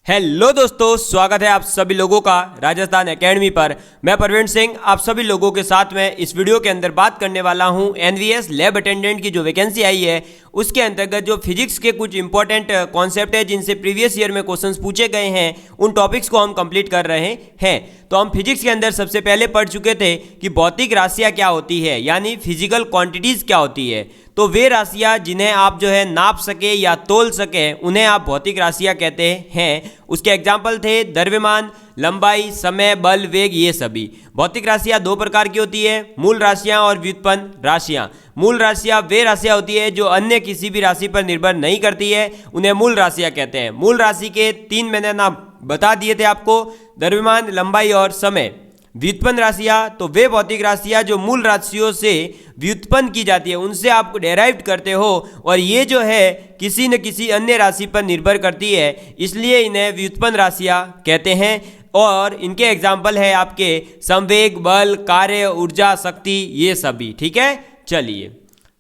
Hello दोस्तों, स्वागत है आप सभी लोगों का राजस्थान एकेडमी पर। मैं प्रवीण सिंह आप सभी लोगों के साथ में इस वीडियो के अंदर बात करने वाला हूं एनवीएस लैब अटेंडेंट की जो वैकेंसी आई है उसके अंतर्गत जो फिजिक्स के कुछ इंपॉर्टेंट कॉन्सेप्ट है जिनसे प्रीवियस ईयर में क्वेश्चंस पूछे गए हैं उन टॉपिक्स को हम कंप्लीट कर रहे हैं। तो हम फिजिक्स के अंदर सबसे पहले पढ़ चुके थे कि भौतिक राशियाँ क्या होती है, यानी फिजिकल क्वांटिटीज़ क्या होती है। तो वे राशियाँ जिन्हें आप जो है नाप सके या तोल सके उन्हें आप भौतिक राशियाँ कहते हैं। उसके एग्जाम्पल थे द्रव्यमान, लंबाई, समय, बल, वेग, ये सभी। भौतिक राशियाँ दो प्रकार की होती है, मूल राशियाँ और व्युत्पन्न राशियाँ। मूल राशियाँ वे राशियाँ होती है जो अन्य किसी भी राशि पर निर्भर नहीं करती है, उन्हें मूल राशियाँ कहते हैं। मूल राशि के तीन मैंने नाम बता दिए थे आपको, द्रव्यमान, लंबाई और समय। व्युत्पन्न राशियाँ तो वे भौतिक राशियाँ जो मूल राशियों से व्युत्पन्न की जाती है, उनसे आप डेराइव करते हो और ये जो है किसी न किसी अन्य राशि पर निर्भर करती है, इसलिए इन्हें व्युत्पन्न राशियाँ कहते हैं। और इनके एग्जाम्पल है आपके संवेग, बल, कार्य, ऊर्जा, शक्ति, ये सभी। ठीक है, चलिए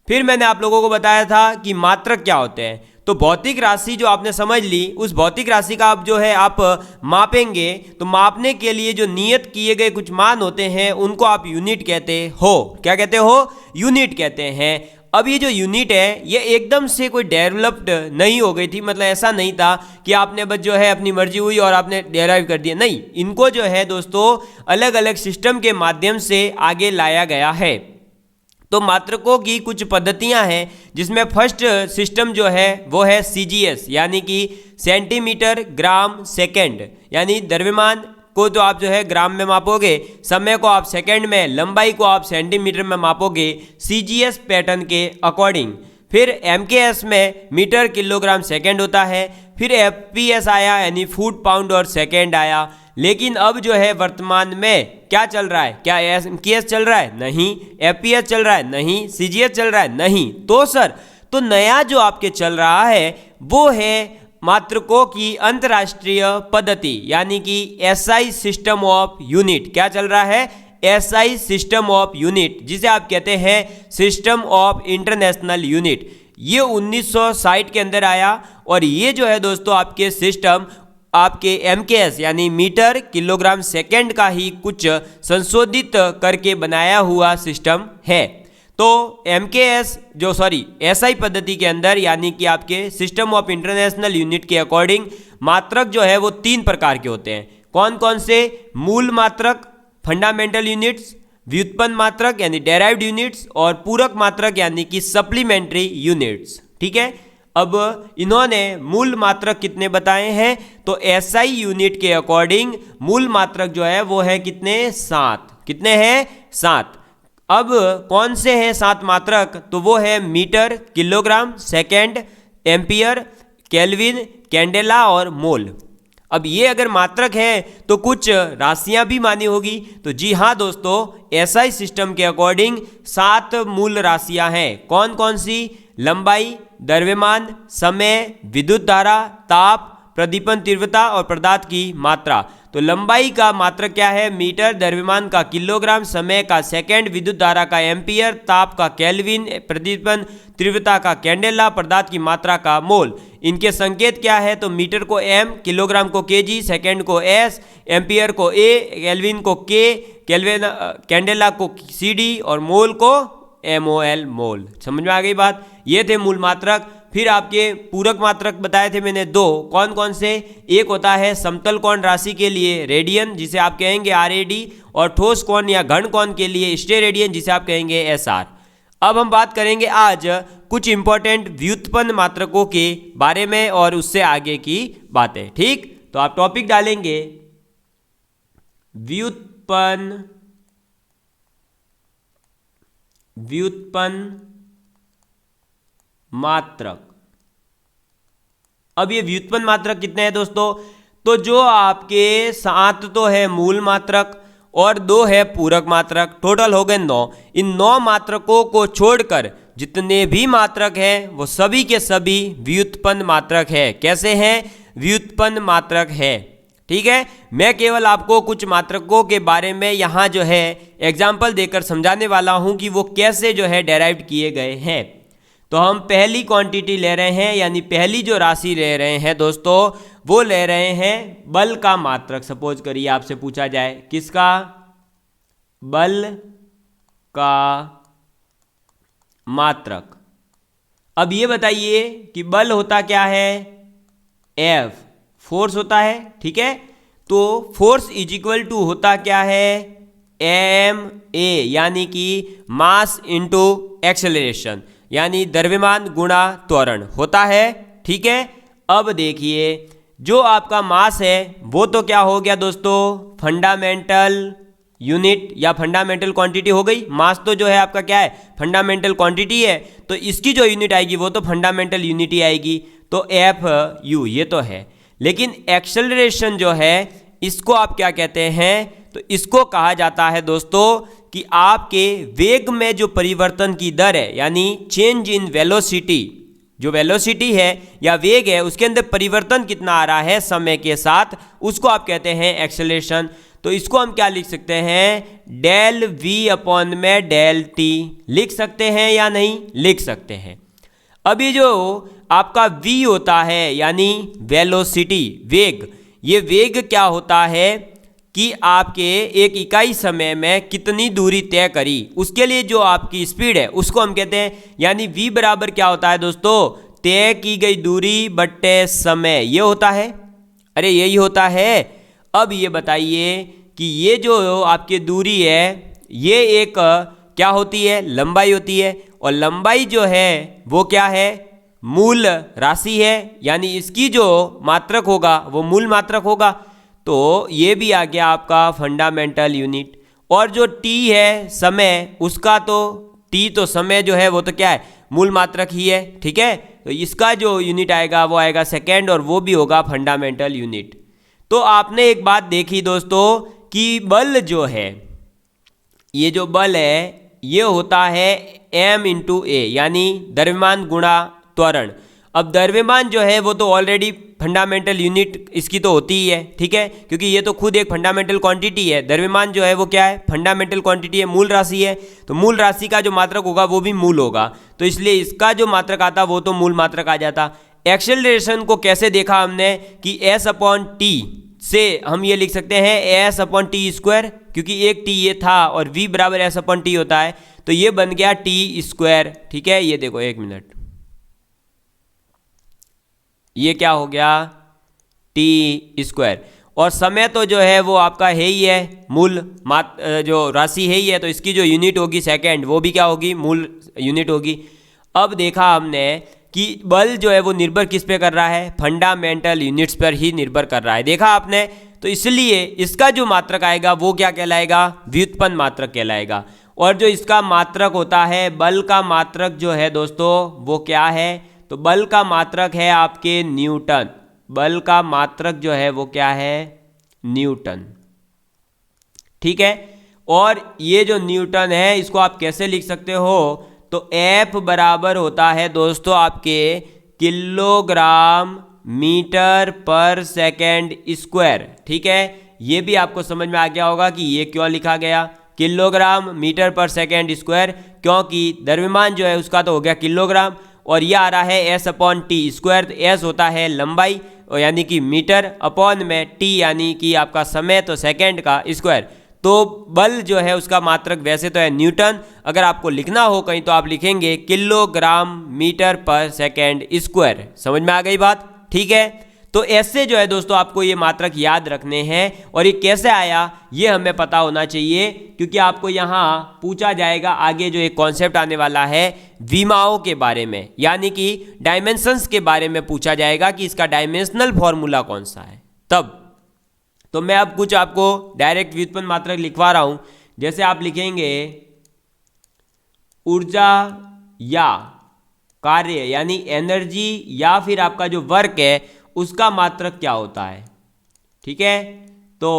फिर मैंने आप लोगों को बताया था कि मात्रक क्या होते हैं। तो भौतिक राशि जो आपने समझ ली, उस भौतिक राशि का आप जो है आप मापेंगे तो मापने के लिए जो नियत किए गए कुछ मान होते हैं उनको आप यूनिट कहते हो। क्या कहते हो? यूनिट कहते हैं। अब ये जो यूनिट है ये एकदम से कोई डेवलप्ड नहीं हो गई थी, मतलब ऐसा नहीं था कि आपने बस जो है अपनी मर्जी हुई और आपने डेराइव कर दिया। नहीं, इनको जो है दोस्तों अलग अलग सिस्टम के माध्यम से आगे लाया गया है। तो मात्रकों की कुछ पद्धतियां हैं जिसमें फर्स्ट सिस्टम जो है वो है सीजीएस, यानी कि सेंटीमीटर ग्राम सेकंड, यानी द्रव्यमान को तो आप जो है ग्राम में मापोगे, समय को आप सेकंड में, लंबाई को आप सेंटीमीटर में मापोगे सीजीएस पैटर्न के अकॉर्डिंग। फिर एमकेएस में मीटर किलोग्राम सेकंड होता है। फिर एफपीएस आया, यानी फुट पाउंड और सेकंड आया। लेकिन अब जो है वर्तमान में क्या चल रहा है? क्या एमकेएस चल रहा है? नहीं। एफपीएस चल रहा है? नहीं। सीजीएस चल रहा है? नहीं। तो सर, तो नया जो आपके चल रहा है वो है मात्रकों की अंतर्राष्ट्रीय पद्धति, यानी कि एसआई सिस्टम ऑफ यूनिट। क्या चल रहा है? एसआई सिस्टम ऑफ यूनिट, जिसे आप कहते हैं सिस्टम ऑफ इंटरनेशनल यूनिट। ये 1960 के अंदर आया और ये जो है दोस्तों आपके सिस्टम आपके एमकेएस यानी मीटर किलोग्राम सेकंड का ही कुछ संशोधित करके बनाया हुआ सिस्टम है। तो एमकेएस जो एसआई पद्धति के अंदर, यानी कि आपके सिस्टम ऑफ इंटरनेशनल यूनिट के अकॉर्डिंग मात्रक जो है वो तीन प्रकार के होते हैं। कौन कौन से? मूल मात्रक, फंडामेंटल यूनिट्स, व्युत्पन्न मात्रक यानी डेराइव्ड यूनिट्स, और पूरक मात्रक यानी कि सप्लीमेंट्री यूनिट्स। ठीक है, अब इन्होंने मूल मात्रक कितने बताए हैं? तो एसआई यूनिट के अकॉर्डिंग मूल मात्रक जो है वो है कितने? 7। कितने हैं? 7। अब कौन से हैं 7 मात्रक? तो वो है metre, kilogram, second, ampere, kelvin, candela और मोल। अब ये अगर मात्रक है तो कुछ राशियां भी मानी होगी। तो जी हाँ दोस्तों, एसआई सिस्टम के अकॉर्डिंग 7 मूल राशियां हैं। कौन कौन सी? लंबाई, द्रव्यमान, समय, विद्युत धारा, ताप, प्रदीपन तीव्रता और पदार्थ की मात्रा। तो लंबाई का मात्रक क्या है? मीटर, द्रव्यमान का किलोग्राम, समय का सेकंड, विद्युत धारा का एम्पियर, ताप का केल्विन, प्रदीपन तीव्रता का कैंडेला, पदार्थ की मात्रा का मोल। इनके संकेत क्या है? तो मीटर को एम, किलोग्राम को केजी, सेकंड को एस, एम्पियर को ए, केल्विन को के, कैंडेला को सीडी और मोल को एमओएल, मोल। समझ में आ गई बात? ये थे मूल मात्रक। फिर आपके पूरक मात्रक बताए थे मैंने 2। कौन कौन से? एक होता है समतल कोण राशि के लिए रेडियन, जिसे आप कहेंगे आरएडी, और ठोस कोण या घन कोण के लिए स्टेरेडियन, जिसे आप कहेंगे एसआर। अब हम बात करेंगे आज कुछ इंपॉर्टेंट व्युत्पन्न मात्रकों के बारे में और उससे आगे की बातें। ठीक, तो आप टॉपिक डालेंगे व्युत्पन्न मात्रक। अब ये व्युत्पन्न मात्रक कितने हैं दोस्तों? तो जो आपके 7 तो है मूल मात्रक और 2 है पूरक मात्रक, टोटल हो गए 9। इन 9 मात्रकों को छोड़कर जितने भी मात्रक हैं वो सभी के सभी व्युत्पन्न मात्रक है। कैसे हैं? व्युत्पन्न मात्रक है। ठीक है, मैं केवल आपको कुछ मात्रकों के बारे में यहाँ जो है एग्जाम्पल देकर समझाने वाला हूँ कि वो कैसे जो है डेराइव किए गए हैं। तो तो हम पहली क्वांटिटी ले रहे हैं, यानी पहली जो राशि ले रहे हैं दोस्तों वो ले रहे हैं बल का मात्रक। सपोज करिए आपसे पूछा जाए किसका, बल का मात्रक। अब ये बताइए कि बल होता क्या है, F, फोर्स होता है, ठीक है। तो फोर्स इज इक्वल टू होता क्या है, ma, यानी कि मास इंटू एक्सेलरेशन, यानी द्रव्यमान गुणा त्वरण होता है, ठीक है। अब देखिए जो आपका मास है वो तो क्या हो गया दोस्तों, फंडामेंटल यूनिट या फंडामेंटल क्वांटिटी हो गई। मास तो जो है आपका क्या है, फंडामेंटल क्वांटिटी है, तो इसकी जो यूनिट आएगी वो तो फंडामेंटल यूनिट ही आएगी, तो FU ये तो है। लेकिन एक्सेलरेशन जो है इसको आप क्या कहते हैं, तो इसको कहा जाता है दोस्तों कि आपके वेग में जो परिवर्तन की दर है, यानी चेंज इन वेलोसिटी, जो वेलोसिटी है या वेग है उसके अंदर परिवर्तन कितना आ रहा है समय के साथ, उसको आप कहते हैं एक्सेलरेशन। तो इसको हम क्या लिख सकते हैं, डेल V अपॉन में डेल T लिख सकते हैं या नहीं, लिख सकते हैं। अभी जो आपका V होता है यानी वेलोसिटी, वेग, ये वेग क्या होता है कि आपके एक इकाई समय में कितनी दूरी तय करी, उसके लिए जो आपकी स्पीड है उसको हम कहते हैं, यानी V बराबर क्या होता है दोस्तों, तय की गई दूरी बट्टे समय, ये होता है। अरे यही होता है। अब ये बताइए कि ये जो आपकी दूरी है ये एक क्या होती है, लंबाई होती है, और लंबाई जो है वो क्या है, मूल राशि है, यानी इसकी जो मात्रक होगा वो मूल मात्रक होगा। तो ये भी आ गया आपका फंडामेंटल यूनिट। और जो T है समय, उसका तो T तो समय जो है वो तो क्या है, मूल मात्रक ही है, ठीक है। तो इसका जो यूनिट आएगा वो आएगा सेकेंड, और वो भी होगा फंडामेंटल यूनिट। तो आपने एक बात देखी दोस्तों कि बल जो है, ये जो बल है ये होता है M इंटू A, यानी द्रव्यमान गुणा त्वरण। अब द्रव्यमान जो है वो तो ऑलरेडी फंडामेंटल यूनिट इसकी तो होती ही है, ठीक है, क्योंकि ये तो खुद एक फंडामेंटल क्वांटिटी है। द्रव्यमान जो है वो क्या है, फंडामेंटल क्वांटिटी है, मूल राशि है, तो मूल राशि का जो मात्रक होगा वो भी मूल होगा, तो इसलिए इसका जो मात्रक आता वो तो मूल मात्रक आ जाता। एक्सेलरेशन को कैसे देखा हमने कि S अपॉन T से हम ये लिख सकते हैं S अपॉन T स्क्वायर, क्योंकि एक T ये था और V बराबर S अपॉन T होता है, तो ये बन गया T स्क्वायर, ठीक है। ये देखो एक मिनट, ये क्या हो गया, T स्क्वायर। और समय तो जो है वो आपका है ही है, मूल जो राशि है ही है, तो इसकी जो यूनिट होगी सेकेंड, वो भी क्या होगी, मूल यूनिट होगी। अब देखा हमने कि बल जो है वो निर्भर किस पे कर रहा है, फंडामेंटल यूनिट्स पर ही निर्भर कर रहा है, देखा आपने। तो इसलिए इसका जो मात्रक आएगा वो क्या कहलाएगा, व्युत्पन्न मात्रक कहलाएगा। और जो इसका मात्रक होता है, बल का मात्रक जो है दोस्तों वो क्या है, तो बल का मात्रक है आपके न्यूटन। बल का मात्रक जो है वो क्या है, न्यूटन, ठीक है। और ये जो न्यूटन है इसको आप कैसे लिख सकते हो, तो F बराबर होता है दोस्तों आपके किलोग्राम मीटर पर सेकेंड स्क्वायर, ठीक है। ये भी आपको समझ में आ गया होगा कि ये क्यों लिखा गया किलोग्राम मीटर पर सेकेंड स्क्वायर, क्योंकि द्रव्यमान जो है उसका तो हो गया किलोग्राम, और ये आ रहा है S अपॉन T स्क्वायर। तो S होता है लंबाई यानी कि मीटर, अपॉन में T यानी कि आपका समय, तो सेकेंड का स्क्वायर। तो बल जो है उसका मात्रक वैसे तो है न्यूटन, अगर आपको लिखना हो कहीं तो आप लिखेंगे किलोग्राम मीटर पर सेकेंड स्क्वायर। समझ में आ गई बात, ठीक है। तो ऐसे जो है दोस्तों आपको ये मात्रक याद रखने हैं, और ये कैसे आया ये हमें पता होना चाहिए, क्योंकि आपको यहाँ पूछा जाएगा आगे जो एक कॉन्सेप्ट आने वाला है विमाओं के बारे में, यानी कि डायमेंशंस के बारे में पूछा जाएगा कि इसका डायमेंशनल फॉर्मूला कौन सा है तब। तो मैं अब कुछ आपको डायरेक्ट व्युत्पन्न मात्रक लिखवा रहा हूं। जैसे आप लिखेंगे ऊर्जा या कार्य यानी एनर्जी या फिर आपका जो वर्क है उसका मात्रक क्या होता है, ठीक है। तो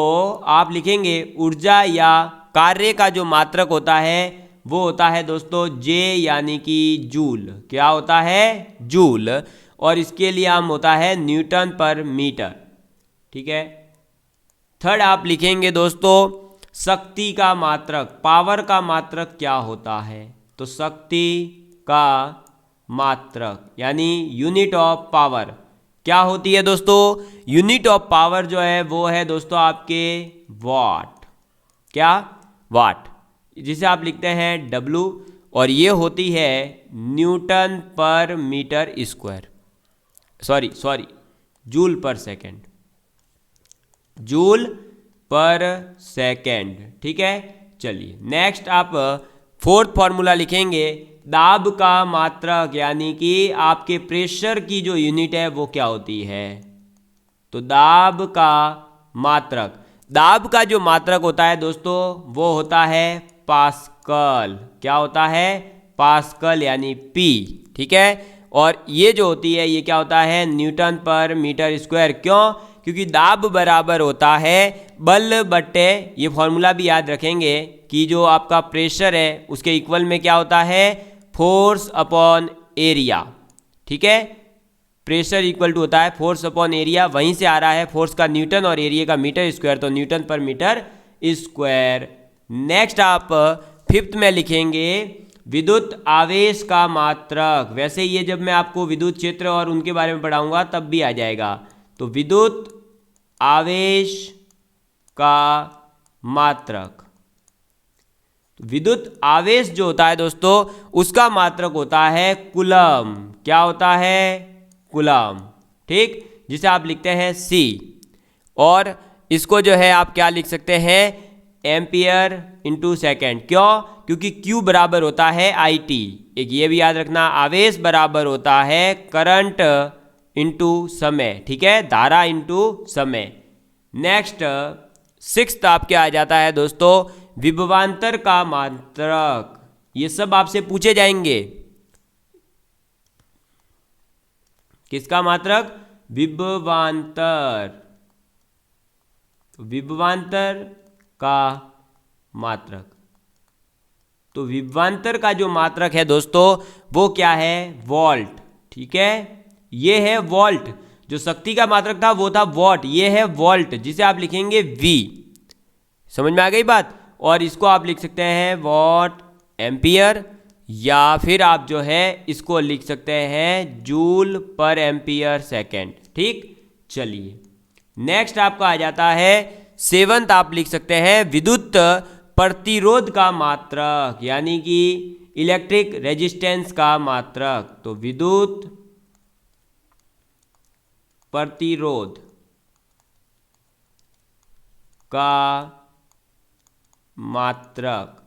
आप लिखेंगे ऊर्जा या कार्य का जो मात्रक होता है वो होता है दोस्तों J यानी कि जूल। क्या होता है, जूल, और इसके लिए हम होता है न्यूटन पर मीटर, ठीक है। थर्ड आप लिखेंगे दोस्तों शक्ति का मात्रक, पावर का मात्रक क्या होता है, तो शक्ति का मात्रक यानी यूनिट ऑफ पावर क्या होती है दोस्तों? यूनिट ऑफ पावर जो है वो है दोस्तों आपके वाट। क्या? वाट, जिसे आप लिखते हैं W, और ये होती है न्यूटन पर मीटर स्क्वायर, सॉरी जूल पर सेकेंड, जूल पर सेकेंड। ठीक है, चलिए नेक्स्ट आप फोर्थ फॉर्मूला लिखेंगे। दाब का मात्रक यानी कि आपके प्रेशर की जो यूनिट है वो क्या होती है? तो दाब का मात्रक, दाब का जो मात्रक होता है दोस्तों वो होता है पास्कल। क्या होता है? पास्कल यानी P। ठीक है, और ये जो होती है ये क्या होता है? न्यूटन पर मीटर स्क्वायर। क्यों? क्योंकि दाब बराबर होता है बल बट्टे, ये फॉर्मूला भी याद रखेंगे कि जो आपका प्रेशर है उसके इक्वल में क्या होता है? Force upon area. ठीक है, प्रेशर इक्वल टू होता है फोर्स अपॉन एरिया, वहीं से आ रहा है फोर्स का न्यूटन और एरिया का मीटर स्क्वायर, तो न्यूटन पर मीटर स्क्वायर। नेक्स्ट आप फिफ्थ में लिखेंगे विद्युत आवेश का मात्रक। वैसे ये जब मैं आपको विद्युत क्षेत्र और उनके बारे में पढ़ाऊंगा तब भी आ जाएगा। तो विद्युत आवेश का मात्रक, विद्युत आवेश जो होता है दोस्तों उसका मात्रक होता है कूलम। क्या होता है? कूलम। ठीक, जिसे आप लिखते हैं C, और इसको जो है आप क्या लिख सकते हैं? Ampere into second. क्यों? क्योंकि Q बराबर होता है IT। एक ये भी याद रखना, आवेश बराबर होता है करंट इंटू समय। ठीक है, धारा इंटू समय। नेक्स्ट सिक्स्थ आपके आ जाता है दोस्तों विभवांतर का मात्रक। ये सब आपसे पूछे जाएंगे। किसका मात्रक? विभवांतर, विभवांतर का मात्रक। तो विभवांतर का जो मात्रक है दोस्तों वो क्या है? वोल्ट। ठीक है, ये है वोल्ट। जो शक्ति का मात्रक था वो था वॉट, ये है वोल्ट, जिसे आप लिखेंगे V। समझ में आ गई बात? और इसको आप लिख सकते हैं वॉट एम्पियर, या फिर आप जो है इसको लिख सकते हैं जूल पर एम्पियर सेकेंड। ठीक, चलिए नेक्स्ट आपका आ जाता है सेवंथ, आप लिख सकते हैं विद्युत प्रतिरोध का मात्रक यानी कि इलेक्ट्रिक रेजिस्टेंस का मात्रक। तो विद्युत प्रतिरोध का मात्रक,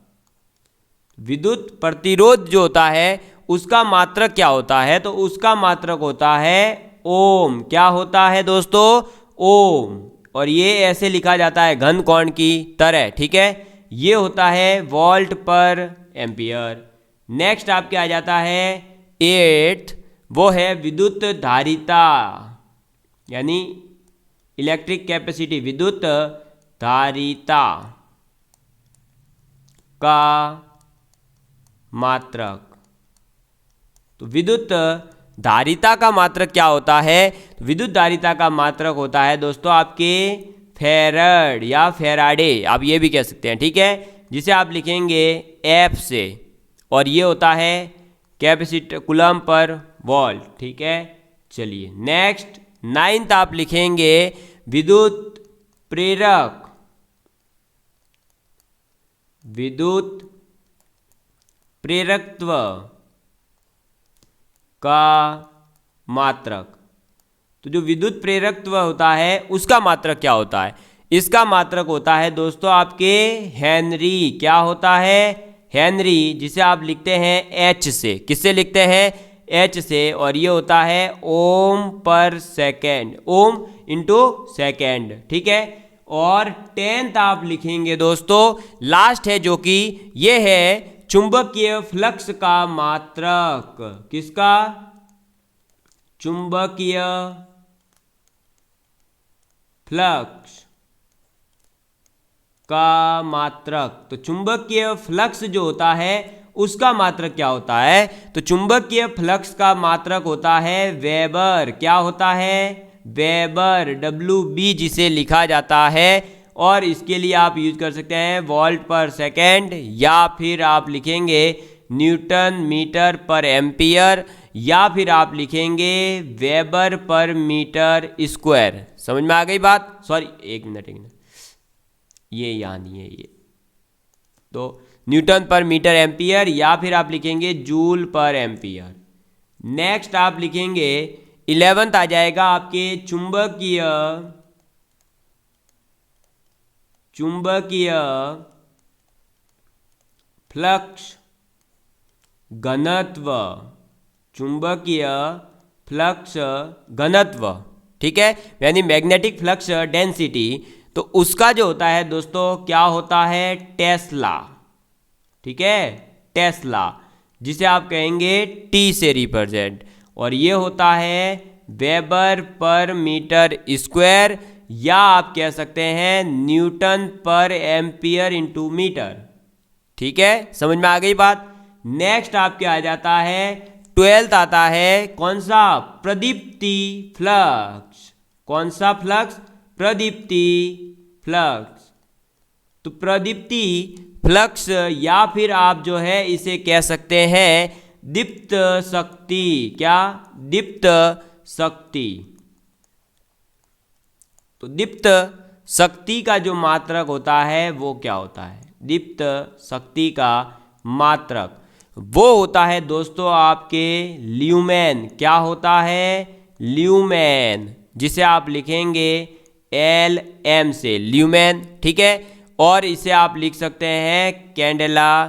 विद्युत प्रतिरोध जो होता है उसका मात्रक क्या होता है? तो उसका मात्रक होता है ओम। क्या होता है दोस्तों? ओम। और ये ऐसे लिखा जाता है घन कोण की तरह। ठीक है, ये होता है वोल्ट पर एम्पियर। नेक्स्ट आपके आ जाता है एट्थ, वो है विद्युत धारिता यानी इलेक्ट्रिक कैपेसिटी, विद्युत धारिता का मात्रक। तो विद्युत धारिता का मात्रक क्या होता है? विद्युत धारिता का मात्रक होता है दोस्तों आपके फेराड या फेराडे, आप ये भी कह सकते हैं। ठीक है, जिसे आप लिखेंगे F से, और ये होता है कैपेसिटर कूलम पर वोल्ट। ठीक है, चलिए नेक्स्ट नाइन्थ आप लिखेंगे विद्युत प्रेरक, विद्युत प्रेरकत्व का मात्रक। तो जो विद्युत प्रेरकत्व होता है उसका मात्रक क्या होता है? इसका मात्रक होता है दोस्तों आपके हेनरी। क्या होता है? हेनरी, जिसे आप लिखते हैं H से। किससे लिखते हैं? H से। और ये होता है ओम पर सेकेंड, ओम इंटू सेकेंड। ठीक है, और 10th आप लिखेंगे दोस्तों लास्ट है जो कि ये है चुंबकीय फ्लक्स का मात्रक। किसका? चुंबकीय फ्लक्स का मात्रक। तो चुंबकीय फ्लक्स जो होता है उसका मात्रक क्या होता है? तो चुंबकीय फ्लक्स का मात्रक होता है वेबर। क्या होता है? वेबर, WB जिसे लिखा जाता है। और इसके लिए आप यूज कर सकते हैं वोल्ट पर सेकेंड, या फिर आप लिखेंगे न्यूटन मीटर पर एम्पियर, या फिर आप लिखेंगे वेबर पर मीटर स्क्वायर। समझ में आ गई बात? सॉरी, एक मिनट, ये यहाँ नहीं है ये। तो न्यूटन पर मीटर एम्पियर, या फिर आप लिखेंगे जूल पर एम्पियर। नेक्स्ट आप लिखेंगे 11th आ जाएगा आपके चुंबकीय फ्लक्स घनत्व, चुंबकीय फ्लक्स घनत्व, ठीक है, यानी मैग्नेटिक फ्लक्स डेंसिटी। तो उसका जो होता है दोस्तों क्या होता है? टेस्ला, ठीक है, टेस्ला, जिसे आप कहेंगे टी से रिप्रेजेंट, और ये होता है वेबर पर मीटर स्क्वायर, या आप कह सकते हैं न्यूटन पर एम्पियर इंटू मीटर। ठीक है, समझ में आ गई बात? नेक्स्ट आपके आ जाता है 12th आता है कौन सा? प्रदीप्ति फ्लक्स। कौन सा फ्लक्स? प्रदीप्ति फ्लक्स। तो प्रदीप्ति फ्लक्स, या फिर आप जो है इसे कह सकते हैं दीप्त शक्ति। क्या? दीप्त शक्ति। तो दीप्त शक्ति का जो मात्रक होता है वो क्या होता है? दीप्त शक्ति का मात्रक वो होता है दोस्तों आपके ल्यूमेन। क्या होता है? ल्यूमेन, जिसे आप लिखेंगे LM से, ल्यूमेन, ठीक है। और इसे आप लिख सकते हैं कैंडेला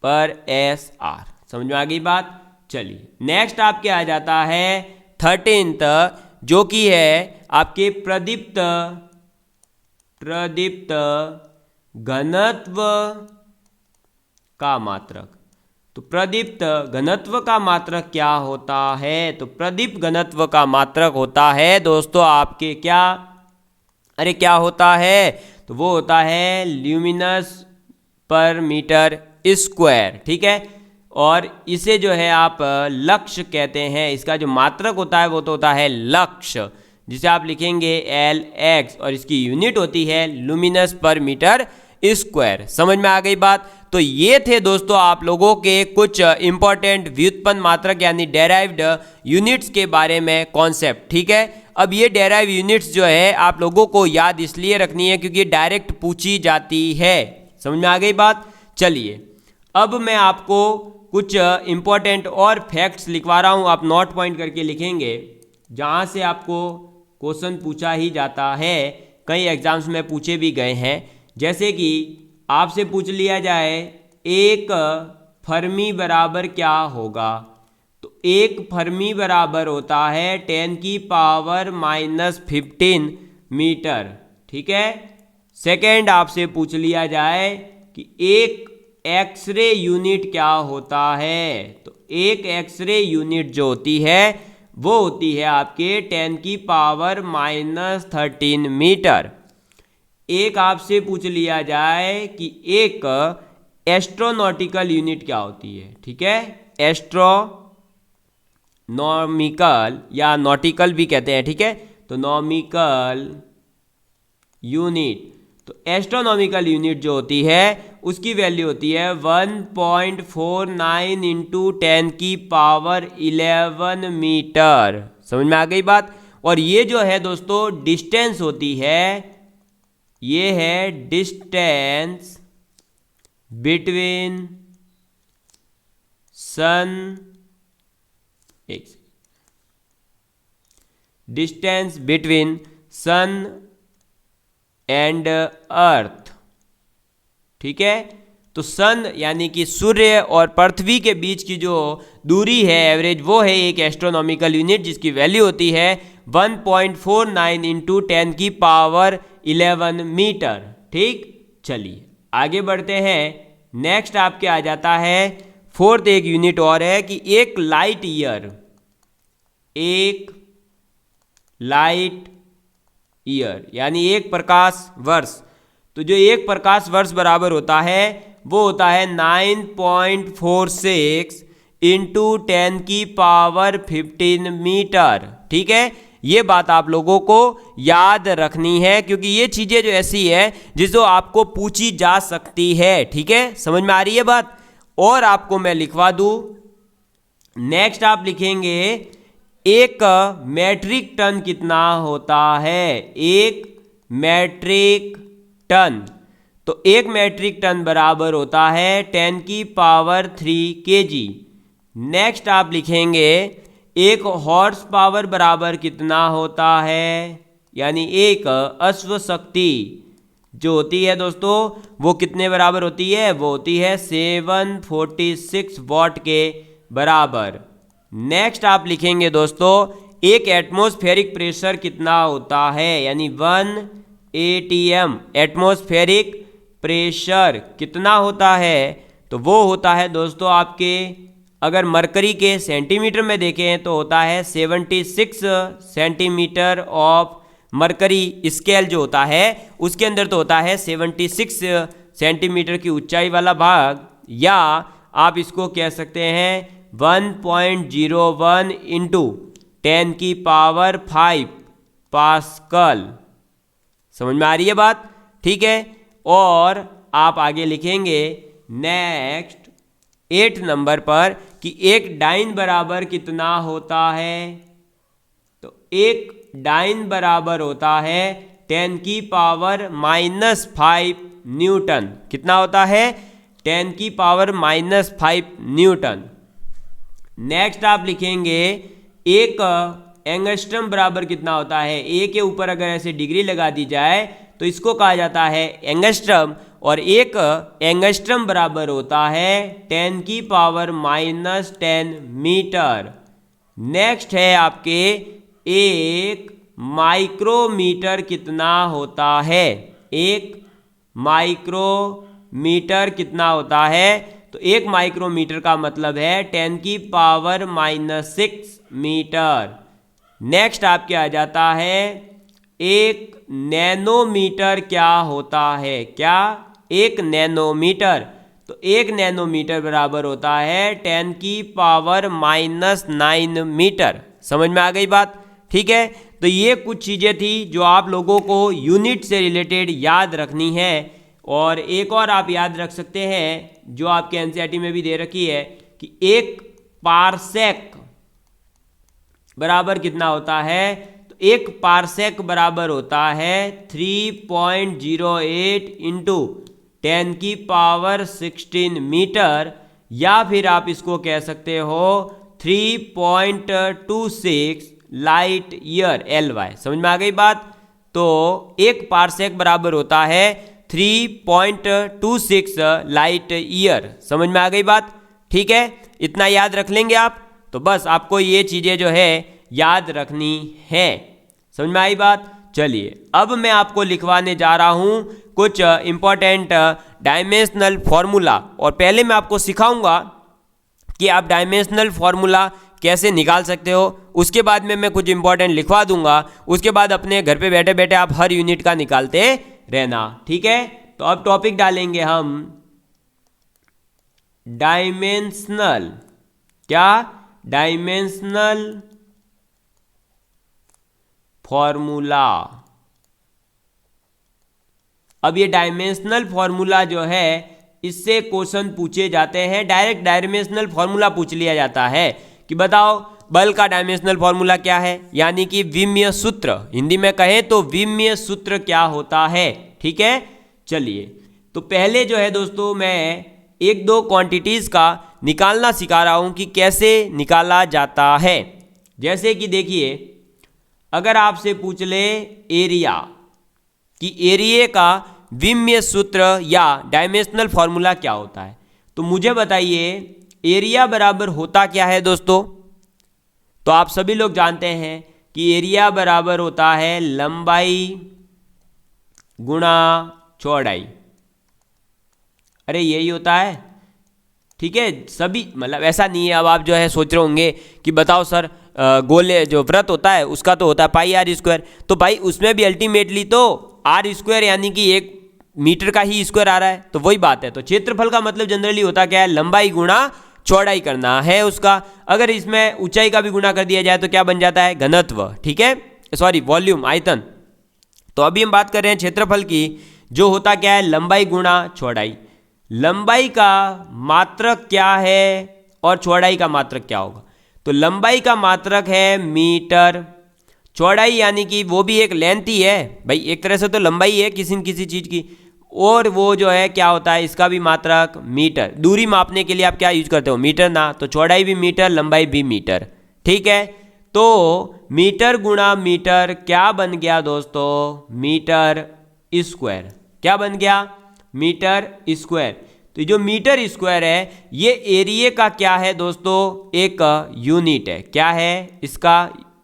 पर SR। समझ में आ गई बात? चलिए नेक्स्ट आपके आ जाता है 13th, जो कि है आपके प्रदीप्त घनत्व का मात्रक। तो प्रदीप्त घनत्व का मात्रक क्या होता है? तो प्रदीप्त घनत्व का मात्रक होता है दोस्तों आपके क्या? अरे क्या होता है? तो वो होता है ल्यूमिनस पर मीटर स्क्वायर, ठीक है। और इसे जो है आप लक्ष्य कहते हैं। इसका जो मात्रक होता है वो तो होता है लक्ष्य, जिसे आप लिखेंगे LX, और इसकी यूनिट होती है लुमिनस पर मीटर स्क्वायर। समझ में आ गई बात? तो ये थे दोस्तों आप लोगों के कुछ इंपॉर्टेंट व्युत्पन्न मात्रक यानी डेराइव्ड यूनिट्स के बारे में कॉन्सेप्ट, ठीक है। अब ये डेराइव यूनिट्स जो है आप लोगों को याद इसलिए रखनी है क्योंकि डायरेक्ट पूछी जाती है। समझ में आ गई बात? चलिए अब मैं आपको कुछ इंपॉर्टेंट और फैक्ट्स लिखवा रहा हूँ, आप नोट पॉइंट करके लिखेंगे, जहाँ से आपको क्वेश्चन पूछा ही जाता है, कई एग्जाम्स में पूछे भी गए हैं। जैसे कि आपसे पूछ लिया जाए एक फर्मी बराबर क्या होगा? तो एक फर्मी बराबर होता है 10⁻⁻15 मीटर, ठीक है। सेकेंड आपसे पूछ लिया जाए कि एक एक्सरे यूनिट क्या होता है? तो एक एक्सरे यूनिट जो होती है वो होती है आपके 10⁻⁻13 मीटर। एक आपसे पूछ लिया जाए कि एक एस्ट्रोनॉटिकल यूनिट क्या होती है, ठीक है। एस्ट्रोनॉमिकल या नॉटिकल भी कहते हैं, ठीक है। तो नॉमिकल यूनिट, तो एस्ट्रोनॉमिकल यूनिट जो होती है उसकी वैल्यू होती है 1.49 × 10⁻11 मीटर। समझ में आ गई बात? और ये जो है दोस्तों डिस्टेंस होती है, ये है distance between sun, distance between sun and earth, ठीक है। तो सन यानी कि सूर्य और पृथ्वी के बीच की जो दूरी है एवरेज, वो है एक एस्ट्रोनॉमिकल यूनिट, जिसकी वैल्यू होती है 1.49 × 10⁻11 मीटर, ठीक। चलिए आगे बढ़ते हैं। नेक्स्ट आपके आ जाता है 4th, एक यूनिट और है कि एक लाइट ईयर, एक लाइट ईयर यानी एक प्रकाश वर्ष। तो जो एक प्रकाश वर्ष बराबर होता है वो होता है 9.46 × 10⁻15 मीटर, ठीक है। ये बात आप लोगों को याद रखनी है, क्योंकि ये चीज़ें जो ऐसी है जिसको आपको पूछी जा सकती है। ठीक है, समझ में आ रही है बात। और आपको मैं लिखवा दूं, नेक्स्ट आप लिखेंगे एक मैट्रिक टन कितना होता है। एक मैट्रिक टन, तो एक मैट्रिक टन बराबर होता है 10³ kg। नेक्स्ट आप लिखेंगे एक हॉर्स पावर बराबर कितना होता है, यानी एक अश्व शक्ति जो होती है दोस्तों वो कितने बराबर होती है, वो होती है 746 वॉट के बराबर। नेक्स्ट आप लिखेंगे दोस्तों एक एटमॉस्फेरिक प्रेशर कितना होता है, यानी 1 atm एटमॉस्फेरिक प्रेशर कितना होता है, तो वो होता है दोस्तों आपके, अगर मरकरी के सेंटीमीटर में देखें तो होता है 76 सेंटीमीटर ऑफ मरकरी स्केल जो होता है उसके अंदर तो होता है 76 सेंटीमीटर की ऊंचाई वाला भाग, या आप इसको कह सकते हैं 1.01 इंटू 10⁵ पास्कल। समझ में आ रही है बात। ठीक है, और आप आगे लिखेंगे नेक्स्ट 8 नंबर पर कि एक डाइन बराबर कितना होता है, तो एक डाइन बराबर होता है 10⁻⁵ न्यूटन। कितना होता है, 10⁻⁵ न्यूटन। नेक्स्ट आप लिखेंगे एक एंगस्ट्रम बराबर कितना होता है। ए के ऊपर अगर ऐसे डिग्री लगा दी जाए तो इसको कहा जाता है एंगस्ट्रम, और एक एंगस्ट्रम बराबर होता है 10⁻⁻10 मीटर। नेक्स्ट है आपके एक माइक्रोमीटर कितना होता है। एक माइक्रोमीटर कितना होता है, तो एक माइक्रोमीटर का मतलब है 10⁻⁻6 मीटर। नेक्स्ट आपके आ जाता है एक नैनोमीटर क्या होता है। क्या, एक नैनोमीटर, तो एक नैनोमीटर बराबर होता है 10⁻⁻9 मीटर। समझ में आ गई बात। ठीक है, तो ये कुछ चीज़ें थी जो आप लोगों को यूनिट से रिलेटेड याद रखनी है। और एक और आप याद रख सकते हैं जो आपके एनसीईआरटी में भी दे रखी है कि एक पारसेक बराबर कितना होता है, तो एक पारसेक बराबर होता है 3.08 इंटू 10⁻16 मीटर, या फिर आप इसको कह सकते हो 3.26 लाइट ईयर LY। समझ में आ गई बात। तो एक पारसेक बराबर होता है 3.26 लाइट ईयर। समझ में आ गई बात। ठीक है, इतना याद रख लेंगे आप, तो बस आपको ये चीज़ें जो है याद रखनी है। समझ में आई बात। चलिए अब मैं आपको लिखवाने जा रहा हूँ कुछ इंपॉर्टेंट डायमेंशनल फॉर्मूला, और पहले मैं आपको सिखाऊंगा कि आप डायमेंशनल फॉर्मूला कैसे निकाल सकते हो। उसके बाद में मैं कुछ इंपॉर्टेंट लिखवा दूंगा, उसके बाद अपने घर पे बैठे बैठे आप हर यूनिट का निकालते रहना। ठीक है, तो अब टॉपिक डालेंगे हम डायमेंशनल। क्या, डायमेंशनल फॉर्मूला। अब ये डायमेंशनल फॉर्मूला जो है इससे क्वेश्चन पूछे जाते हैं। डायरेक्ट डायमेंशनल फॉर्मूला पूछ लिया जाता है कि बताओ बल का डायमेंशनल फॉर्मूला क्या है, यानी कि विमीय सूत्र। हिंदी में कहें तो विमीय सूत्र क्या होता है। ठीक है, चलिए तो पहले जो है दोस्तों मैं एक दो क्वांटिटीज़ का निकालना सिखा रहा हूं कि कैसे निकाला जाता है। जैसे कि देखिए, अगर आपसे पूछ ले एरिया, कि एरिया का विमीय सूत्र या डायमेंशनल फॉर्मूला क्या होता है, तो मुझे बताइए एरिया बराबर होता क्या है दोस्तों। तो आप सभी लोग जानते हैं कि एरिया बराबर होता है लंबाई गुणा चौड़ाई। अरे यही होता है। ठीक है, सभी मतलब ऐसा नहीं है। अब आप जो है सोच रहे होंगे कि बताओ सर गोले जो वृत्त होता है उसका तो होता है πr², तो भाई उसमें भी अल्टीमेटली तो r² यानी कि 1 मीटर का ही स्क्वायर आ रहा है, तो वही बात है। तो क्षेत्रफल का मतलब जनरली होता क्या है, लंबाई गुणा चौड़ाई करना है उसका। अगर इसमें ऊंचाई का भी गुणा कर दिया जाए तो क्या बन जाता है, घनत्व। ठीक है, सॉरी वॉल्यूम, आयतन। तो अभी हम बात कर रहे हैं क्षेत्रफल की, जो होता क्या है, लंबाई गुणा चौड़ाई। लंबाई का मात्रक क्या है और चौड़ाई का मात्रक क्या होगा? तो लंबाई का मात्रक है मीटर, चौड़ाई यानी कि वो भी एक लेंथ ही है भाई, एक तरह से तो लंबाई है किसी न किसी चीज़ की, और वो जो है क्या होता है, इसका भी मात्रक मीटर। दूरी मापने के लिए आप क्या यूज करते हो, मीटर ना, तो चौड़ाई भी मीटर, लंबाई भी मीटर, ठीक है। तो मीटर गुणा मीटर क्या बन गया दोस्तों, मीटर स्क्वायर। क्या बन गया, मीटर स्क्वायर। तो जो मीटर स्क्वायर है ये एरिया का क्या है दोस्तों, एक यूनिट है। क्या है, इसका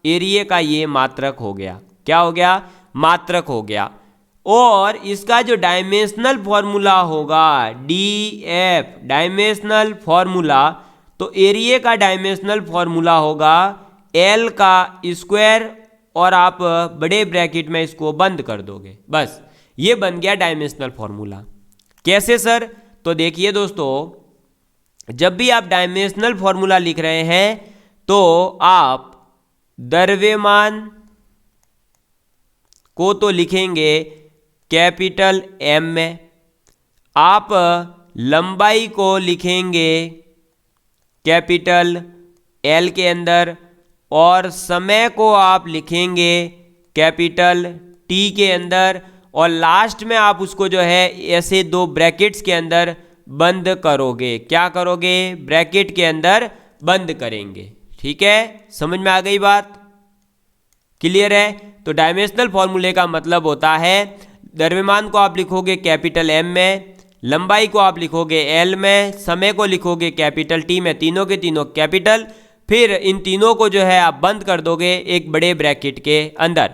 एरिया का ये मात्रक हो गया। क्या हो गया, मात्रक हो गया। और इसका जो डायमेंशनल फॉर्मूला होगा, DF डायमेंशनल फॉर्मूला, तो एरिया का डायमेंशनल फॉर्मूला होगा L का स्क्वायर, और आप बड़े ब्रैकेट में इसको बंद कर दोगे, बस ये बन गया डायमेंशनल फॉर्मूला। कैसे सर? तो देखिए दोस्तों, जब भी आप डायमेंशनल फॉर्मूला लिख रहे हैं तो आप द्रव्यमान को तो लिखेंगे कैपिटल M में, आप लंबाई को लिखेंगे कैपिटल L के अंदर, और समय को आप लिखेंगे कैपिटल T के अंदर, और लास्ट में आप उसको जो है ऐसे दो ब्रैकेट्स के अंदर बंद करोगे। क्या करोगे, ब्रैकेट के अंदर बंद करेंगे। ठीक है, समझ में आ गई बात, क्लियर है? तो डायमेंशनल फॉर्मूले का मतलब होता है द्रव्यमान को आप लिखोगे कैपिटल M में, लंबाई को आप लिखोगे L में, समय को लिखोगे कैपिटल T में, तीनों के तीनों कैपिटल, फिर इन तीनों को जो है आप बंद कर दोगे एक बड़े ब्रैकेट के अंदर।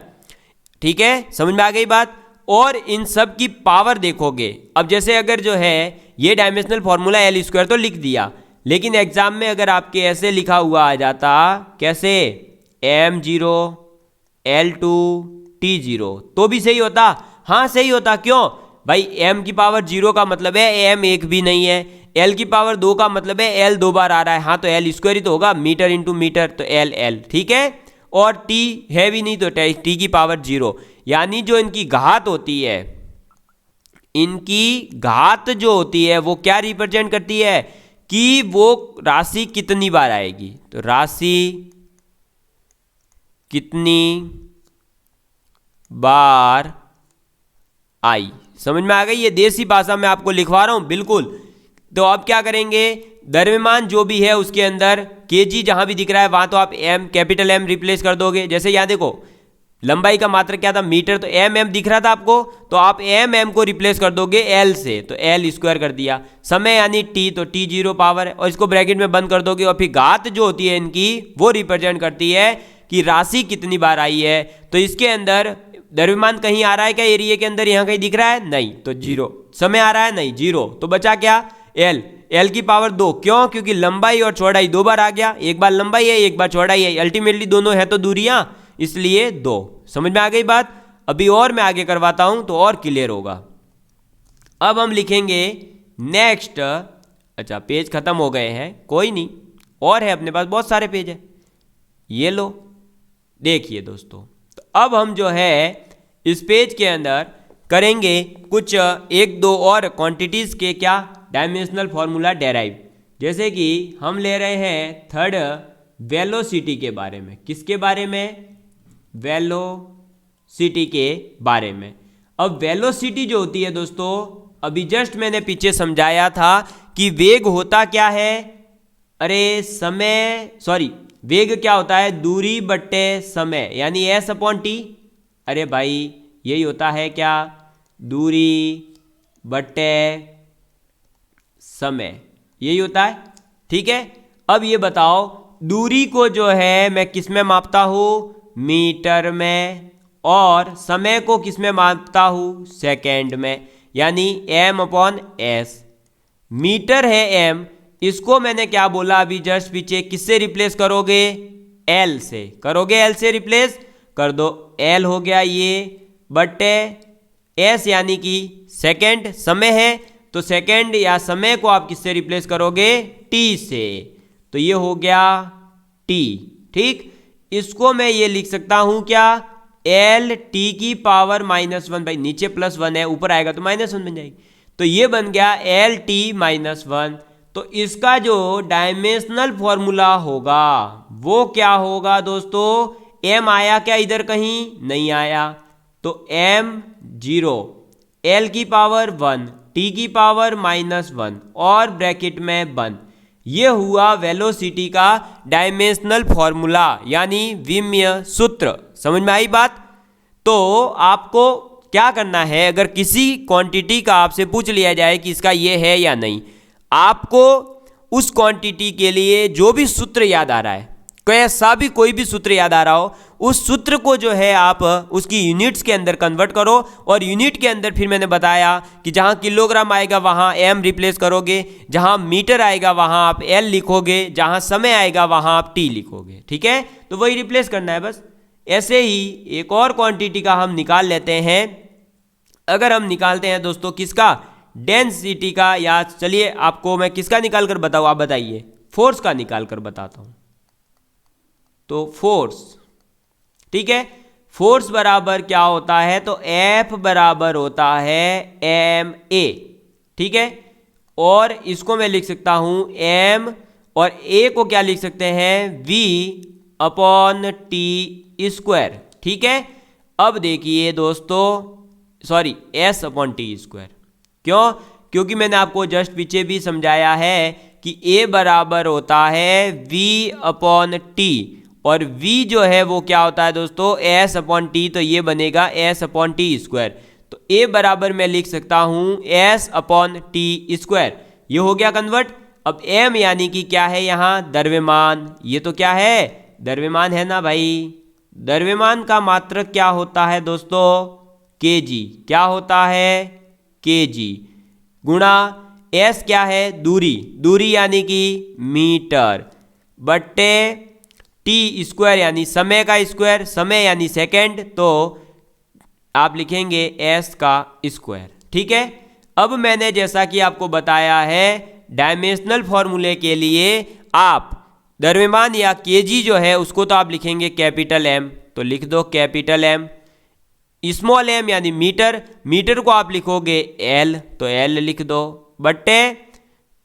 ठीक है, समझ में आ गई बात? और इन सब की पावर देखोगे। अब जैसे अगर जो है ये डायमेंशनल फॉर्मूला L स्क्वायर तो लिख दिया, लेकिन एग्जाम में अगर आपके ऐसे लिखा हुआ आ जाता, कैसे, M0 L2 T0, तो भी सही होता। हाँ सही होता, क्यों भाई, M की पावर 0 का मतलब है M एक भी नहीं है, L की पावर 2 का मतलब है L 2 बार आ रहा है, हाँ तो L स्क्वायर ही तो होगा, मीटर इंटू मीटर, तो L। ठीक है, और T है भी नहीं तो T की पावर 0, यानी जो इनकी घात होती है, इनकी घात जो होती है वो क्या रिप्रेजेंट करती है कि वो राशि कितनी बार आएगी। तो राशि कितनी बार आई, समझ में आ गई? ये देसी भाषा में आपको लिखवा रहा हूं, बिल्कुल। तो अब क्या करेंगे, द्रव्यमान जो भी है उसके अंदर केजी जहां भी दिख रहा है वहां तो आप M कैपिटल M रिप्लेस कर दोगे। जैसे यहाँ देखो, लंबाई का मात्रक क्या था, मीटर, तो M दिख रहा था आपको, तो आप M को रिप्लेस कर दोगे L से, तो L स्क्वायर कर दिया। समय यानी T, तो T0 पावर है, और इसको ब्रैकेट में बंद कर दोगे, और फिर घात जो होती है इनकी वो रिप्रेजेंट करती है कि राशि कितनी बार आई है। तो इसके अंदर द्रव्यमान कहीं आ रहा है क्या, एरिया के अंदर यहाँ कहीं दिख रहा है, नहीं, तो 0। समय आ रहा है, नहीं, 0, तो बचा क्या, L की पावर 2, क्यों, क्योंकि लंबाई और चौड़ाई 2 बार आ गया, एक बार लंबाई है एक बार चौड़ाई है, अल्टीमेटली दोनों है तो दूरियां, इसलिए 2। समझ में आ गई बात? अभी और मैं आगे करवाता हूं तो और क्लियर होगा। अब हम लिखेंगे नेक्स्ट, अच्छा पेज खत्म हो गए हैं, कोई नहीं, और है अपने पास बहुत सारे पेज है, ये लो देखिए दोस्तों। तो अब हम जो है इस पेज के अंदर करेंगे कुछ एक दो और क्वांटिटीज के क्या डायमेंशनल फॉर्मूला डेराइव। जैसे कि हम ले रहे हैं थर्ड वेलोसिटी के बारे में। किसके बारे में, वेलोसिटी के बारे में। अब वेलोसिटी जो होती है दोस्तों, अभी जस्ट मैंने पीछे समझाया था कि वेग होता क्या है, अरे समय, सॉरी वेग क्या होता है, दूरी बट्टे समय, यानी S/T। अरे भाई यही होता है क्या, दूरी बट्टे समय, यही होता है। ठीक है, अब ये बताओ दूरी को जो है मैं किस में मापता हूं, मीटर में, और समय को किस में मापता हूं, सेकेंड में, यानी M/S। मीटर है M, इसको मैंने क्या बोला अभी जस्ट पीछे, किससे रिप्लेस करोगे, L से करोगे, L से रिप्लेस कर दो, L हो गया ये, बट्टे S यानी कि सेकेंड, समय है तो सेकेंड या समय को आप किससे रिप्लेस करोगे, T से, तो ये हो गया T। ठीक, इसको मैं ये लिख सकता हूं क्या, एल टी की पावर -1, भाई नीचे +1 है, ऊपर आएगा तो -1 बन जाएगी, तो ये बन गया एल टी -1। तो इसका जो डायमेंशनल फॉर्मूला होगा वो क्या होगा दोस्तों, m आया क्या इधर, कहीं नहीं आया, तो m 0, l की पावर 1, t की पावर -1 और ब्रैकेट में 1। ये हुआ वेलोसिटी का डायमेंशनल फॉर्मूला यानी विमीय सूत्र। समझ में आई बात। तो आपको क्या करना है, अगर किसी क्वांटिटी का आपसे पूछ लिया जाए कि इसका ये है या नहीं, आपको उस क्वांटिटी के लिए जो भी सूत्र याद आ रहा है, कैसा भी कोई भी सूत्र याद आ रहा हो, उस सूत्र को जो है आप उसकी यूनिट्स के अंदर कन्वर्ट करो, और यूनिट के अंदर फिर मैंने बताया कि जहां किलोग्राम आएगा वहां m रिप्लेस करोगे, जहां मीटर आएगा वहां आप l लिखोगे, जहां समय आएगा वहां आप t लिखोगे। ठीक है, तो वही रिप्लेस करना है बस। ऐसे ही एक और क्वांटिटी का हम निकाल लेते हैं। अगर हम निकालते हैं दोस्तों किसका, डेंसिटी का, या चलिए आपको मैं किसका निकाल कर बताऊँ, आप बताइए, फोर्स का निकाल कर बताता हूं। तो फोर्स, ठीक है, फोर्स बराबर क्या होता है, तो F बराबर होता है ma। ठीक है, और इसको मैं लिख सकता हूं m, और a को क्या लिख सकते हैं, v अपॉन टी स्क्वायर। ठीक है, अब देखिए दोस्तों, sorry s upon T square, क्यों, क्योंकि मैंने आपको जस्ट पीछे भी समझाया है कि a बराबर होता है v अपॉन टी, और v जो है वो क्या होता है दोस्तों, s अपॉन टी, तो ये बनेगा s अपॉन टी स्क्वायर। तो a बराबर मैं लिख सकता हूं s अपॉन टी स्क्वायर। ये हो गया कन्वर्ट। अब m यानी कि क्या है यहाँ, द्रव्यमान, ये तो क्या है, द्रव्यमान है ना भाई। द्रव्यमान का मात्रक क्या होता है दोस्तों, kg, क्या होता है, kg, गुणा s क्या है, दूरी, दूरी यानी कि मीटर, बट्टे टी स्क्वायर यानी समय का स्क्वायर, समय यानी सेकंड, तो आप लिखेंगे s का स्क्वायर। ठीक है, अब मैंने जैसा कि आपको बताया है, डायमेंशनल फॉर्मूले के लिए आप द्रव्यमान या केजी जो है उसको तो आप लिखेंगे कैपिटल M, तो लिख दो कैपिटल M। स्मॉल m यानी मीटर, मीटर को आप लिखोगे L, तो L लिख दो, बट्टे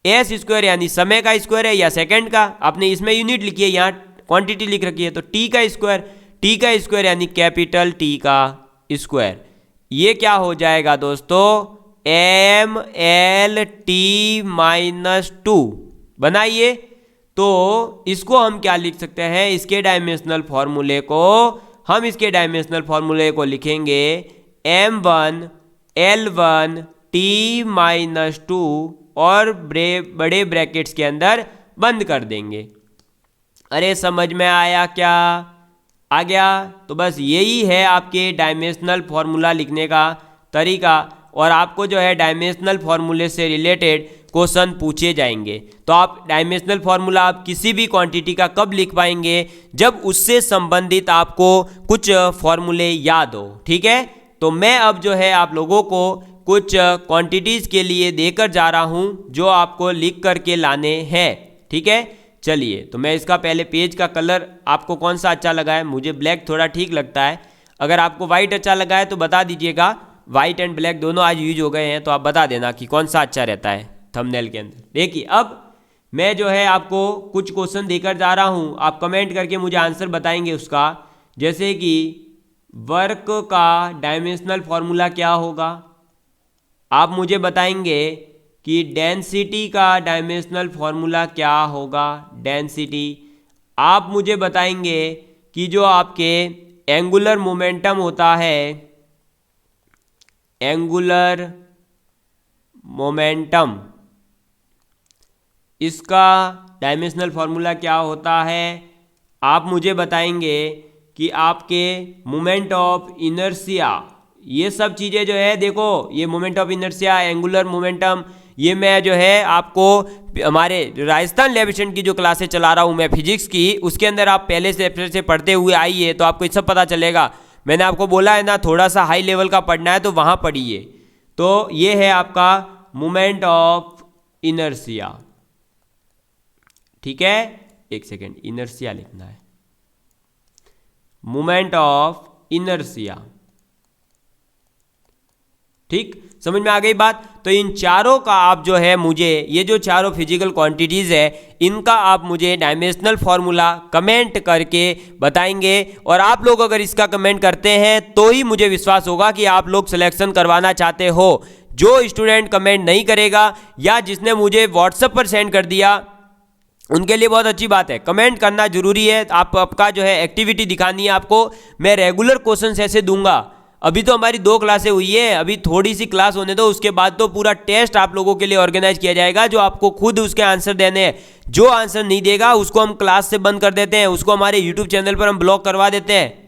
s स्क्वायर यानी समय का स्क्वायर है या सेकंड का, आपने इसमें यूनिट लिखी है, यहाँ क्वांटिटी लिख रखी है, तो t का स्क्वायर, t का स्क्वायर यानी कैपिटल T का स्क्वायर। ये क्या हो जाएगा दोस्तों, mL_T-2 बनाइए। तो इसको हम क्या लिख सकते हैं, इसके डायमेंशनल फॉर्मूले को, हम इसके डायमेंशनल फॉर्मूले को लिखेंगे m1L1T-2 और बड़े ब्रैकेट्स के अंदर बंद कर देंगे। अरे समझ में आया क्या, आ गया। तो बस यही है आपके डायमेंशनल फॉर्मूला लिखने का तरीका, और आपको जो है डायमेंशनल फॉर्मूले से रिलेटेड क्वेश्चन पूछे जाएंगे। तो आप डायमेंशनल फॉर्मूला आप किसी भी क्वांटिटी का कब लिख पाएंगे, जब उससे संबंधित आपको कुछ फॉर्मूले याद हो। ठीक है, तो मैं अब जो है आप लोगों को कुछ क्वांटिटीज़ के लिए देकर जा रहा हूं जो आपको लिख करके लाने हैं। ठीक है, चलिए, तो मैं इसका पहले पेज का कलर आपको कौन सा अच्छा लगा है, मुझे ब्लैक थोड़ा ठीक लगता है, अगर आपको वाइट अच्छा लगा है तो बता दीजिएगा। वाइट एंड ब्लैक दोनों आज यूज हो गए हैं, तो आप बता देना कि कौन सा अच्छा रहता है थंबनेल के अंदर। देखिए, अब मैं जो है आपको कुछ क्वेश्चन देकर जा रहा हूं, आप कमेंट करके मुझे आंसर बताएंगे उसका। जैसे कि वर्क का डायमेंशनल फॉर्मूला क्या होगा, आप मुझे बताएंगे कि डेंसिटी का डायमेंशनल फॉर्मूला क्या होगा, डेंसिटी। आप मुझे बताएंगे कि जो आपके एंगुलर मोमेंटम होता है, एंगुलर मोमेंटम, इसका डायमेंशनल फॉर्मूला क्या होता है। आप मुझे बताएंगे कि आपके मोमेंट ऑफ इनर्शिया, ये सब चीज़ें जो है, देखो ये moment of inertia, angular momentum, ये मैं जो है आपको हमारे राजस्थान लैबोरेटरी की जो क्लासेस चला रहा हूँ मैं फिजिक्स की, उसके अंदर आप पहले से पढ़ते हुए आइए तो आपको ये सब पता चलेगा। मैंने आपको बोला है ना, थोड़ा सा हाई लेवल का पढ़ना है तो वहाँ पढ़िए। तो ये है आपका मोमेंट ऑफ इनर्शिया। ठीक है, एक सेकेंड, इनर्शिया लिखना है, मोमेंट ऑफ इनर्शिया। ठीक, समझ में आ गई बात। तो इन चारों का आप जो है मुझे, ये जो चारों फिजिकल क्वांटिटीज़ है, इनका आप मुझे डायमेंशनल फॉर्मूला कमेंट करके बताएंगे। और आप लोग अगर इसका कमेंट करते हैं तो ही मुझे विश्वास होगा कि आप लोग सिलेक्शन करवाना चाहते हो। जो स्टूडेंट कमेंट नहीं करेगा या जिसने मुझे व्हाट्सएप पर सेंड कर दिया, उनके लिए बहुत अच्छी बात है, कमेंट करना जरूरी है। आपका जो है एक्टिविटी दिखानी है आपको। मैं रेगुलर क्वेश्चंस ऐसे दूंगा। अभी तो हमारी 2 क्लासें हुई है, अभी थोड़ी सी क्लास होने दो, उसके बाद तो पूरा टेस्ट आप लोगों के लिए ऑर्गेनाइज किया जाएगा, जो आपको खुद उसके आंसर देने हैं। जो आंसर नहीं देगा उसको हम क्लास से बंद कर देते हैं, उसको हमारे यूट्यूब चैनल पर हम ब्लॉक करवा देते हैं।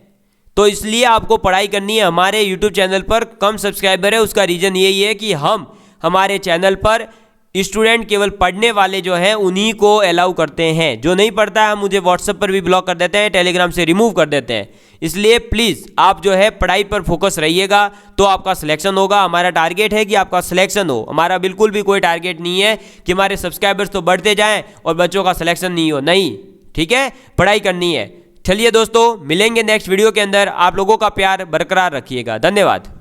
तो इसलिए आपको पढ़ाई करनी है। हमारे यूट्यूब चैनल पर कम सब्सक्राइबर है, उसका रीज़न यही है कि हम हमारे चैनल पर स्टूडेंट केवल पढ़ने वाले जो हैं उन्हीं को अलाउ करते हैं। जो नहीं पढ़ता है हम मुझे व्हाट्सएप पर भी ब्लॉक कर देते हैं, टेलीग्राम से रिमूव कर देते हैं। इसलिए प्लीज़ आप जो है पढ़ाई पर फोकस रहिएगा, तो आपका सिलेक्शन होगा। हमारा टारगेट है कि आपका सिलेक्शन हो। हमारा बिल्कुल भी कोई टारगेट नहीं है कि हमारे सब्सक्राइबर्स तो बढ़ते जाएं और बच्चों का सिलेक्शन नहीं हो। नहीं, ठीक है, पढ़ाई करनी है। चलिए दोस्तों, मिलेंगे नेक्स्ट वीडियो के अंदर। आप लोगों का प्यार बरकरार रखिएगा। धन्यवाद।